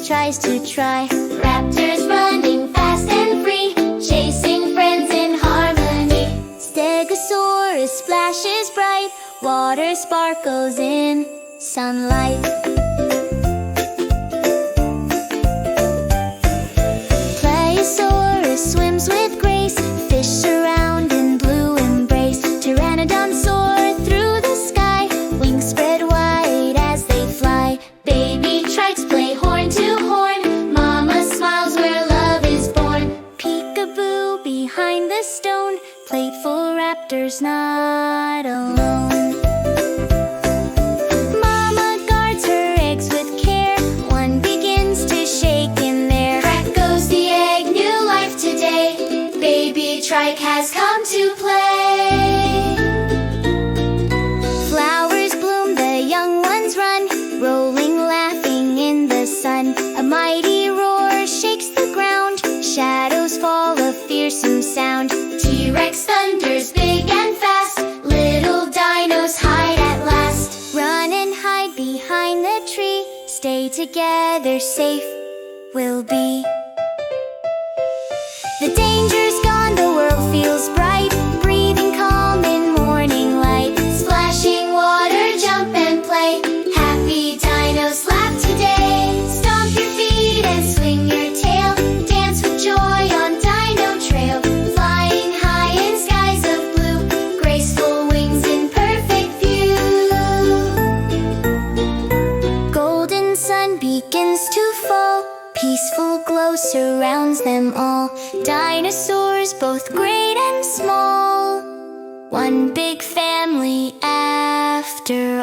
tries to try. Raptors running fast and free, chasing friends in harmony. Stegosaurus splashes bright, water sparkles in sunlight. Plesiosaurus swims with grace, fish surround in blue embrace. Pteranodon soar through the sky, wings spread wide as they fly. Baby trikes play horn to horn, mama smiles where love is born. Peekaboo behind the stone, playful raptors not alone. Mama guards her eggs with care, one begins to shake in there. Crack goes the egg, new life today, baby trike has come to play. Flowers bloom, the young ones run, rolling, laughing in the sun. A mighty roar shakes the ground, shadows fall, a fearsome sound. T-Rex thunders big and fast, little dinos hide at last. Run and hide behind the tree, stay together, safe we'll be. The danger's gone, the world feels bright, breathing calm in morning light. Splashing water, jump and play, happy dinos laugh today. Stomp your feet and swing your tail, dance with joy on Dino Trail. Flying high in skies of blue, graceful wings in perfect view. Golden sun begins to fall, peaceful glow surrounds them all. Dinosaurs both great and small, one big family after